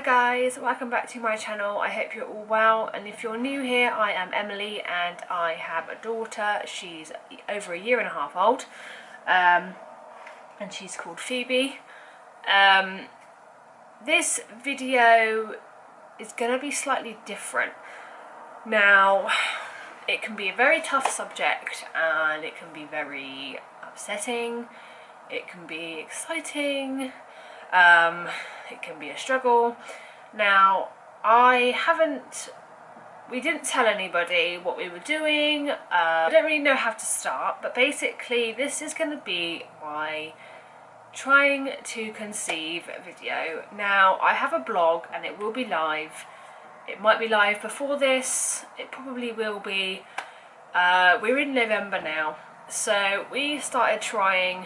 guys, welcome back to my channel. I hope you're all well, and if you're new here, I am Emily and I have a daughter. She's over a year and a half old, and she's called Phoebe. This video is going to be slightly different. Now, it can be a very tough subject and it can be very upsetting, it can be exciting, it can be a struggle. Now, we didn't tell anybody what we were doing. I don't really know how to start, but basically this is going to be my trying to conceive video. Now, I have a blog and it will be live. It might be live before this, it probably will be. We're in November now, so we started trying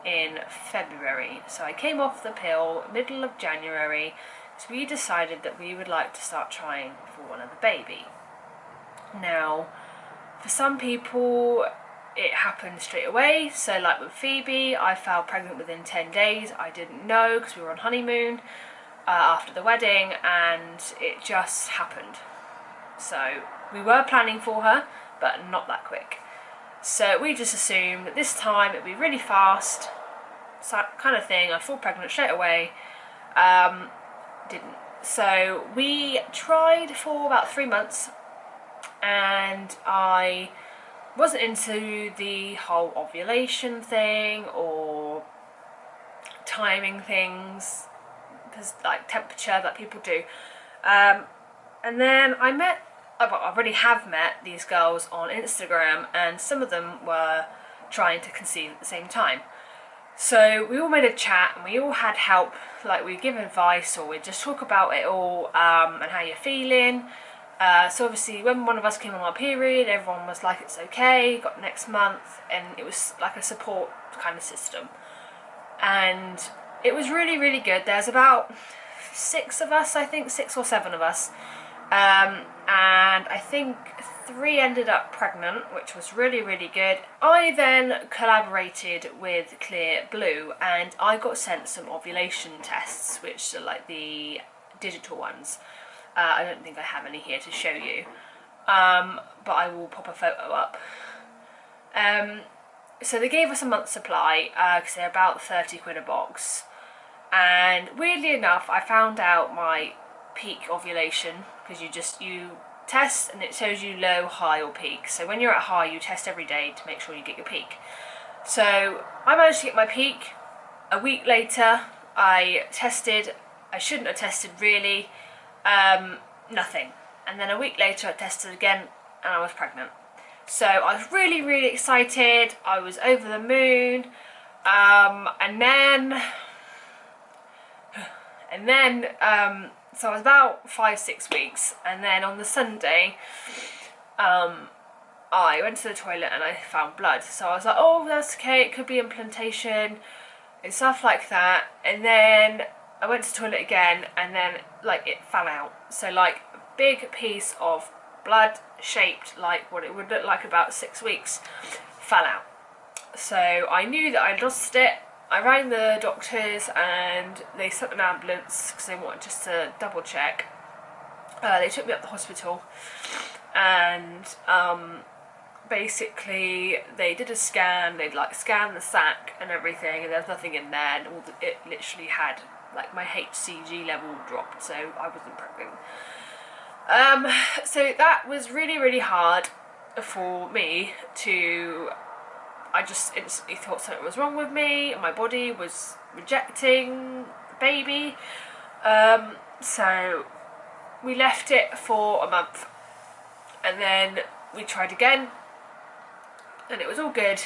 in February. So I came off the pill middle of January, so we decided that we would like to start trying for another baby. Now, for some people it happened straight away, so like with Phoebe, I fell pregnant within 10 days. I didn't know because we were on honeymoon after the wedding, and it just happened. So we were planning for her, but not that quick. So we just assumed that this time it'd be really fast, kind of thing. I fall pregnant straight away. Didn't. So we tried for about 3 months, and I wasn't into the whole ovulation thing or timing things, because like temperature that people do. And then I already have met these girls on Instagram, and some of them were trying to conceive at the same time. So we all made a chat and we all had help, like we'd give advice or we'd just talk about it all, and how you're feeling. So obviously when one of us came on our period, everyone was like, it's okay, got next month, and it was like a support kind of system. And it was really, really good. There's about 6 of us, I think, 6 or 7 of us. And I think 3 ended up pregnant, which was really, really good. I then collaborated with Clear Blue and I got sent some ovulation tests, which are like the digital ones. I don't think I have any here to show you, but I will pop a photo up. So they gave us a month's supply, because they're about 30 quid a box. And weirdly enough, I found out my peak ovulation, because you test and it shows you low, high or peak. So when you're at high, you test every day to make sure you get your peak. So I managed to get my peak. A week later I tested. I shouldn't have tested really, nothing. And then a week later I tested again and I was pregnant. So I was really, really excited. I was over the moon. So I was about 5-6 weeks, and then on the Sunday, I went to the toilet and I found blood. So I was like, oh, that's okay, it could be implantation and stuff like that. And then I went to the toilet again, and then like it fell out. So like a big piece of blood shaped like what it would look like about 6 weeks fell out. So I knew that I'd lost it. I rang the doctors and they sent an ambulance because they wanted just to double check. They took me up to the hospital, and basically they did a scan. They'd like scanned the sac and everything, and there's nothing in there, and it literally had like my HCG level dropped, so I wasn't pregnant. So that was really, really hard for me to. I just instantly thought something was wrong with me, and my body was rejecting the baby. So we left it for a month, and then we tried again, and it was all good.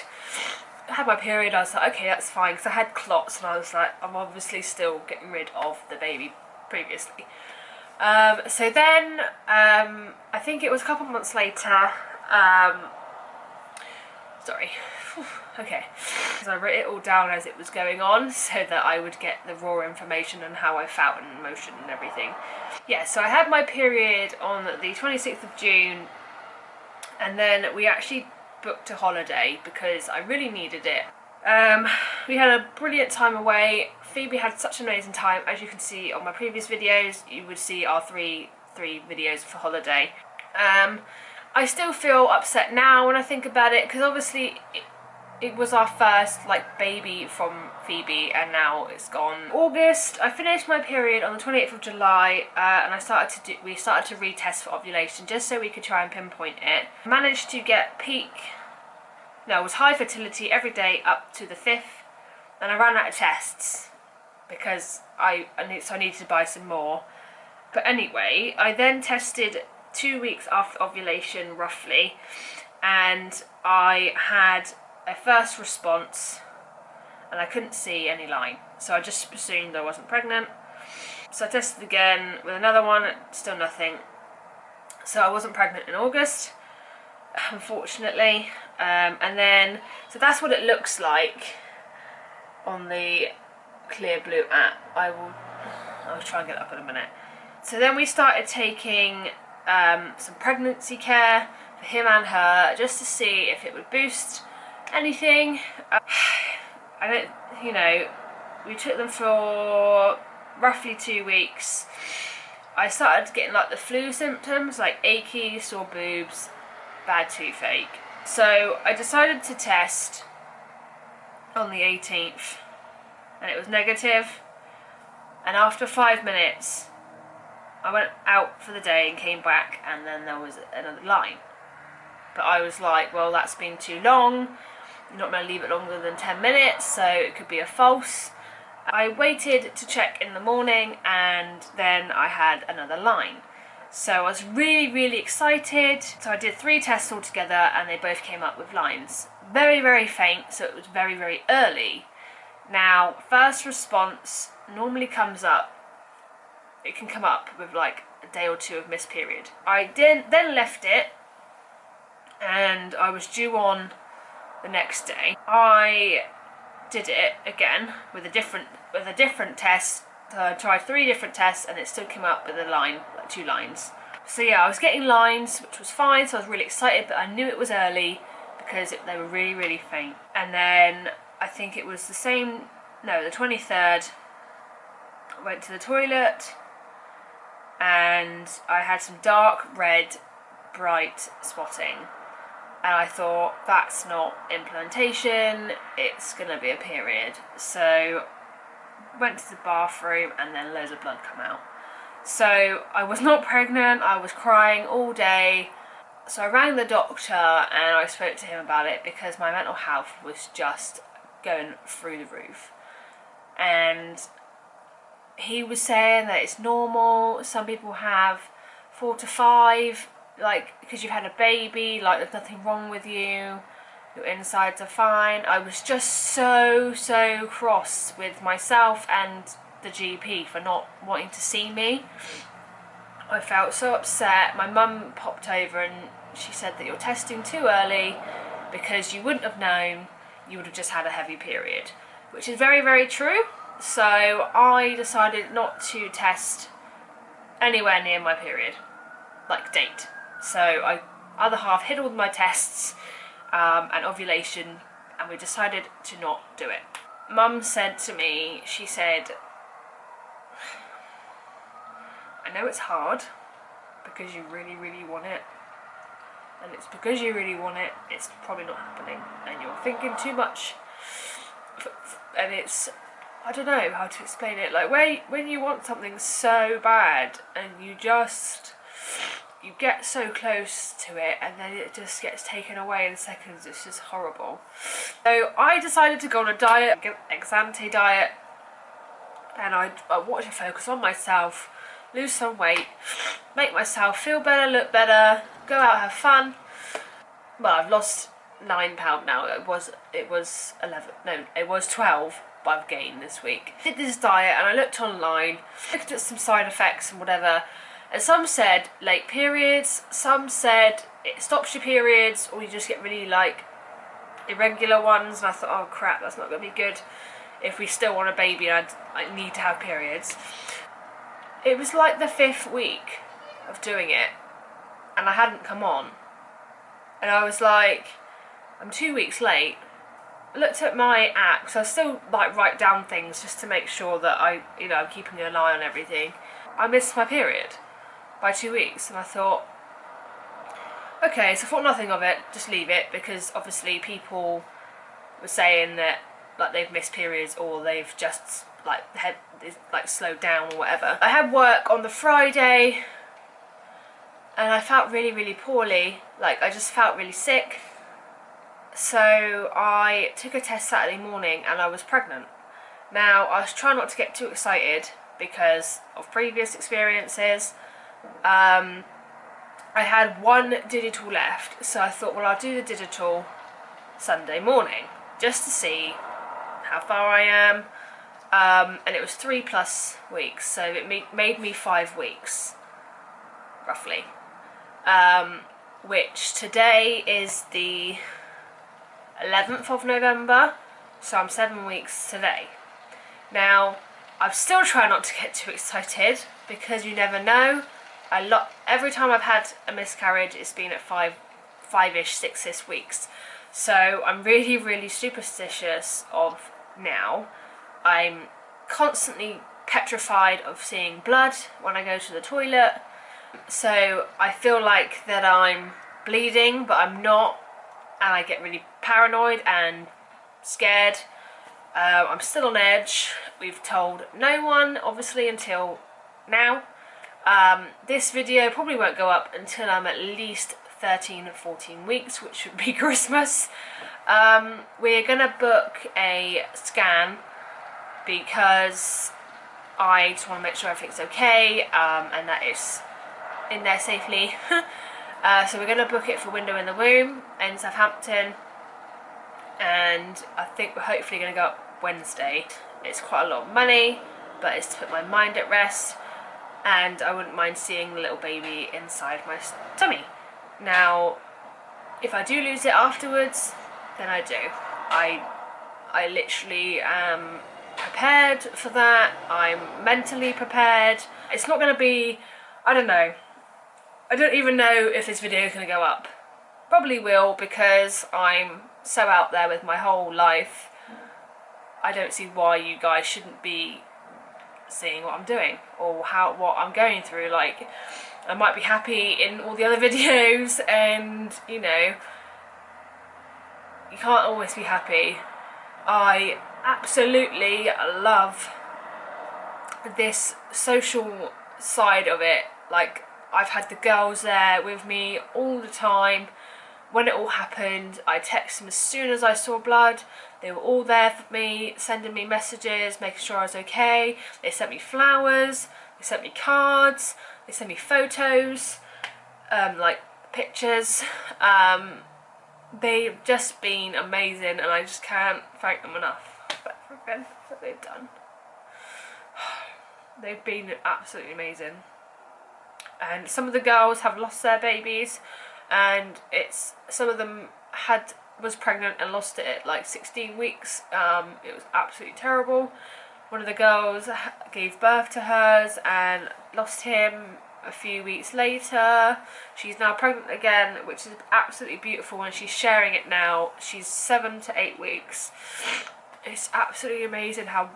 I had my period. I was like, okay, that's fine, because I had clots, and I was like, I'm obviously still getting rid of the baby previously. So then, I think it was a couple of months later, okay, because I wrote it all down as it was going on so that I would get the raw information and how I felt and emotion and everything. Yeah, so I had my period on the 26th of June, and then we actually booked a holiday because I really needed it. We had a brilliant time away, Phoebe had such an amazing time. As you can see on my previous videos, you would see our three videos for holiday. I still feel upset now when I think about it, because obviously it was our first like baby from Phoebe, and now it's gone. August, I finished my period on the 28th of July, and we started to retest for ovulation just so we could try and pinpoint it. Managed to get it was high fertility every day up to the 5th, and I ran out of tests because I needed to buy some more. But anyway, I then tested 2 weeks after ovulation roughly, and I had a first response and I couldn't see any line, so I just assumed I wasn't pregnant. So I tested again with another one, still nothing. So I wasn't pregnant in August, unfortunately. And then, so that's what it looks like on the Clear Blue app. I'll try and get it up in a minute. So then we started taking some pregnancy care for him and her, just to see if it would boost anything. We took them for roughly 2 weeks. I started getting like the flu symptoms, like achy, sore boobs, bad toothache. So I decided to test on the 18th, and it was negative. And after 5 minutes, I went out for the day and came back, and then there was another line. But I was like, well, that's been too long. You're not going to leave it longer than 10 minutes, so it could be a false. I waited to check in the morning, and then I had another line. So I was really, really excited. So I did 3 tests altogether, and they both came up with lines. Very, very faint, so it was very, very early. Now, first response normally comes up. It can come up with like a day or 2 of missed period. I then left it, and I was due on the next day. I did it again with a different test. So I tried 3 different tests, and it still came up with a line, like 2 lines. So yeah, I was getting lines, which was fine, so I was really excited, but I knew it was early because they were really, really faint. And then I think it was the 23rd, I went to the toilet, and I had some dark red bright spotting, and I thought, that's not implantation, it's gonna be a period. So went to the bathroom, and then loads of blood come out. So I was not pregnant, I was crying all day. So I rang the doctor and I spoke to him about it, because my mental health was just going through the roof. And he was saying that it's normal, some people have 4 to 5, like, because you've had a baby, like there's nothing wrong with you, your insides are fine. I was just so cross with myself and the GP for not wanting to see me. I felt so upset. My mum popped over and she said that you're testing too early because you wouldn't have known, you would have just had a heavy period, which is very, very true. So I decided not to test anywhere near my period, like date. So I other half hid all my tests and ovulation, and we decided to not do it. Mum said to me, she said, I know it's hard because you really, really want it, and it's because you really want it, it's probably not happening, and you're thinking too much, and it's, I don't know how to explain it, like when you want something so bad and you get so close to it and then it just gets taken away in seconds, it's just horrible. So I decided to go on a diet, ex-ante diet, and I wanted to focus on myself, lose some weight, make myself feel better, look better, go out, have fun. Well, I've lost 9 pounds now. It was 11, no, it was 12, but I've gained this week. I did this diet and I looked online, looked at some side effects and whatever, and some said late periods, some said it stops your periods, or you just get really like irregular ones, and I thought, oh crap, that's not going to be good if we still want a baby and I need to have periods. It was like the 5th week of doing it and I hadn't come on, and I was like, I'm 2 weeks late, looked at my app, so I still like write down things just to make sure that I'm keeping an eye on everything. I missed my period by 2 weeks, and I thought, okay, so I thought nothing of it, just leave it, because obviously people were saying that like they've missed periods or they've just like the head is like slowed down or whatever. I had work on the Friday and I felt really, really poorly. Like I just felt really sick. So I took a test Saturday morning and I was pregnant. Now I was trying not to get too excited because of previous experiences. I had one digital left, so I thought, well, I'll do the digital Sunday morning just to see how far I am. And it was 3+ weeks, so it made me 5 weeks, roughly. Which today is the 11th of November, so I'm 7 weeks today. Now, I'm still trying not to get too excited because you never know. Every time I've had a miscarriage, it's been at 5-ish, 6-ish weeks. So I'm really, really superstitious of now. I'm constantly petrified of seeing blood when I go to the toilet. So I feel like that I'm bleeding, but I'm not. And I get really paranoid and scared. I'm still on edge. We've told no one, obviously, until now. This video probably won't go up until I'm at least 13 or 14 weeks, which would be Christmas. We're gonna book a scan because I just want to make sure everything's okay and that it's in there safely. So we're gonna book it for Window in the Womb in Southampton, and I think we're hopefully gonna go up Wednesday. It's quite a lot of money, but it's to put my mind at rest, and I wouldn't mind seeing the little baby inside my tummy. Now, if I do lose it afterwards, then I do. I literally am prepared for that. I'm mentally prepared. It's not going to be, I don't know. I don't even know if this video is going to go up. Probably will, because I'm so out there with my whole life. I don't see why you guys shouldn't be seeing what I'm doing or what I'm going through. Like, I might be happy in all the other videos, and you know, you can't always be happy. I absolutely love this social side of it. Like, I've had the girls there with me all the time. When it all happened, I texted them as soon as I saw blood. They were all there for me, sending me messages, making sure I was okay. They sent me flowers, they sent me cards, they sent me photos, like pictures. They've just been amazing, and I just can't thank them enough for everything that they've done. They've been absolutely amazing. And some of the girls have lost their babies, and some of them was pregnant and lost it at like 16 weeks. It was absolutely terrible. One of the girls gave birth to hers and lost him a few weeks later. She's now pregnant again, which is absolutely beautiful, and she's sharing it now. She's 7 to 8 weeks. It's absolutely amazing how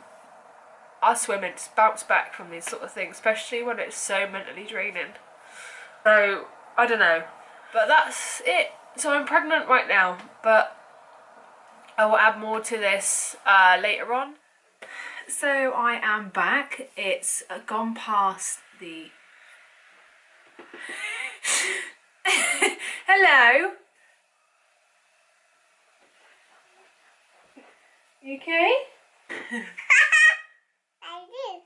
us women bounce back from these sort of things, especially when it's so mentally draining. So, I don't know. But that's it. So I'm pregnant right now, but I will add more to this later on. So I am back. It's gone past the... Hello? You okay? I did.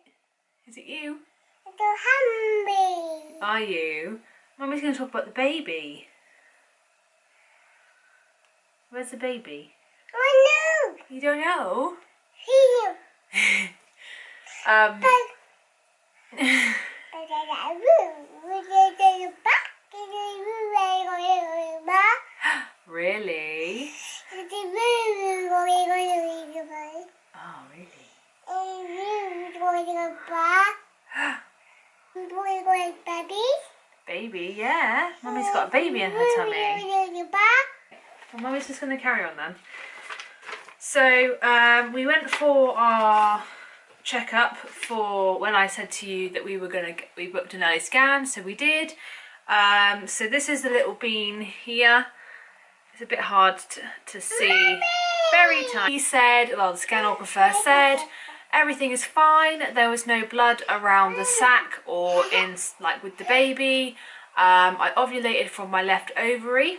Is it you? I'm so hungry. Are you? Mummy's going to talk about the baby. Where's the baby? Oh no! You don't know? Here. Really? Oh, really? Baby, yeah. Mummy's got a baby in her tummy. Well, Mummy's just going to carry on then. So we went for our checkup for when I said to you that we booked an early scan, so we did. So this is the little bean here. It's a bit hard to see, very tiny. He said, well, the scanographer said, everything is fine. There was no blood around the sac or in, like, with the baby. I ovulated from my left ovary,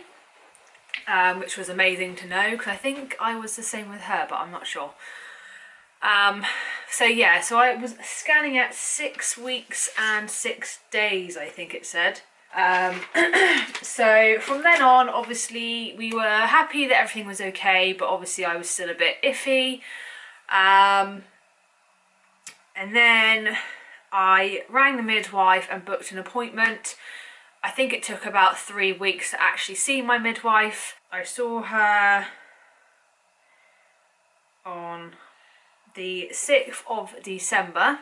which was amazing to know, because I think I was the same with her, but I'm not sure. So yeah, so I was scanning at 6 weeks and 6 days, I think it said. So from then on, obviously we were happy that everything was okay, but obviously I was still a bit iffy. And then I rang the midwife and booked an appointment. I think it took about 3 weeks to actually see my midwife. I saw her on the 6th of December.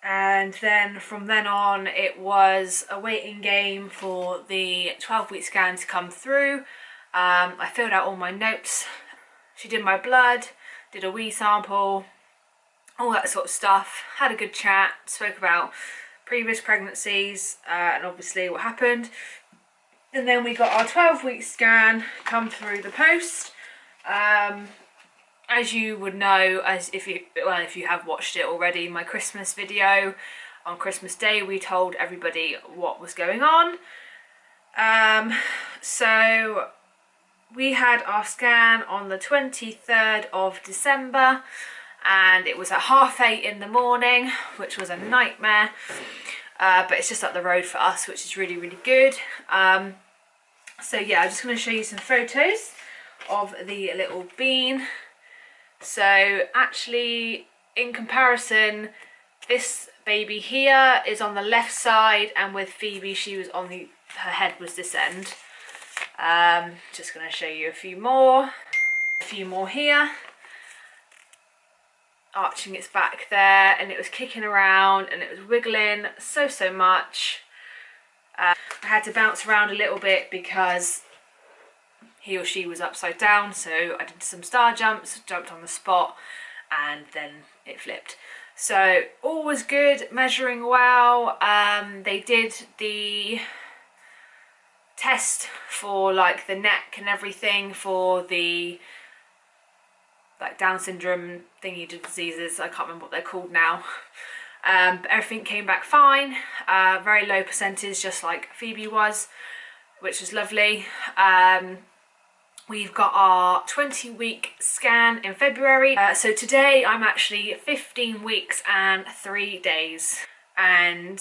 And then from then on, it was a waiting game for the 12-week scan to come through. I filled out all my notes. She did my blood, did a wee sample, all that sort of stuff. Had a good chat, spoke about previous pregnancies and obviously what happened. And then we got our 12-week scan come through the post. As you would know, if you have watched it already, my Christmas video, on Christmas Day we told everybody what was going on. So we had our scan on the 23rd of December, and it was at 8:30 in the morning, which was a nightmare, but it's just up the road for us, which is really, really good. So yeah, I'm just going to show you some photos of the little bean. So actually, in comparison, this baby here is on the left side, and with Phoebe, she was on her head was this end. Just going to show you a few more here. Arching its back there, and it was kicking around and it was wiggling so much. I had to bounce around a little bit because he or she was upside down, so I did some star jumps, jumped on the spot, and then it flipped. So all was good, measuring well. They did the test for like the neck and everything for the like Down syndrome thingy diseases. I can't remember what they're called now. But everything came back fine. Very low percentage, just like Phoebe was, which was lovely. We've got our 20-week scan in February. So today I'm actually 15 weeks and 3 days. And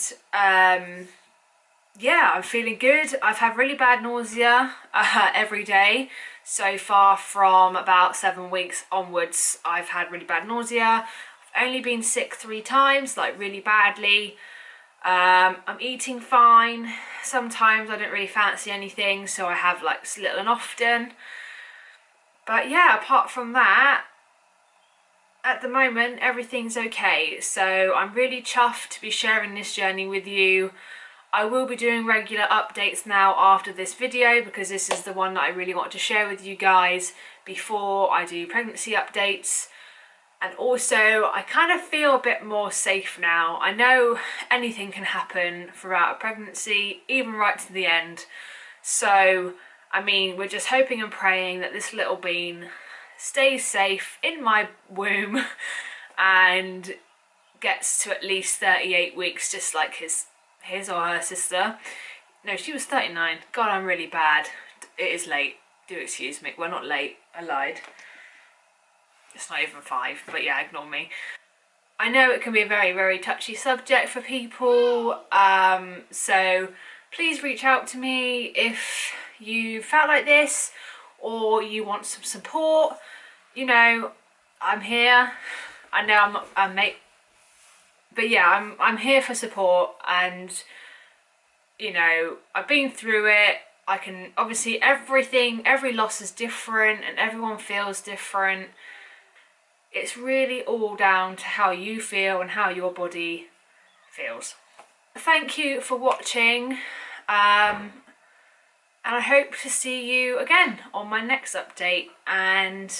yeah, I'm feeling good. I've had really bad nausea every day. So far from about 7 weeks onwards, I've had really bad nausea. I've only been sick 3 times, like really badly. I'm eating fine. Sometimes I don't really fancy anything, so I have like little and often. But yeah, apart from that, at the moment everything's okay. So I'm really chuffed to be sharing this journey with you. I will be doing regular updates now after this video, because this is the one that I really want to share with you guys before I do pregnancy updates. And also, I kind of feel a bit more safe now. I know anything can happen throughout a pregnancy, even right to the end. So, I mean, we're just hoping and praying that this little bean stays safe in my womb and gets to at least 38 weeks, just like his or her sister. No, she was 39. God, I'm really bad. It is late. Do excuse me. Well, not late. I lied. It's not even 5, but yeah, ignore me. I know it can be a very, very touchy subject for people, so please reach out to me if you felt like this or you want some support. You know, I'm here. I know I'm not a mate, but yeah, I'm here for support. And you know, I've been through it. I can obviously, every loss is different and everyone feels different. It's really all down to how you feel and how your body feels. Thank you for watching, and I hope to see you again on my next update. And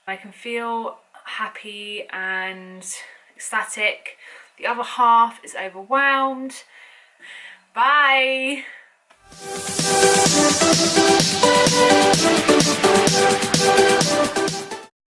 I can feel happy and ecstatic. The other half is overwhelmed. Bye.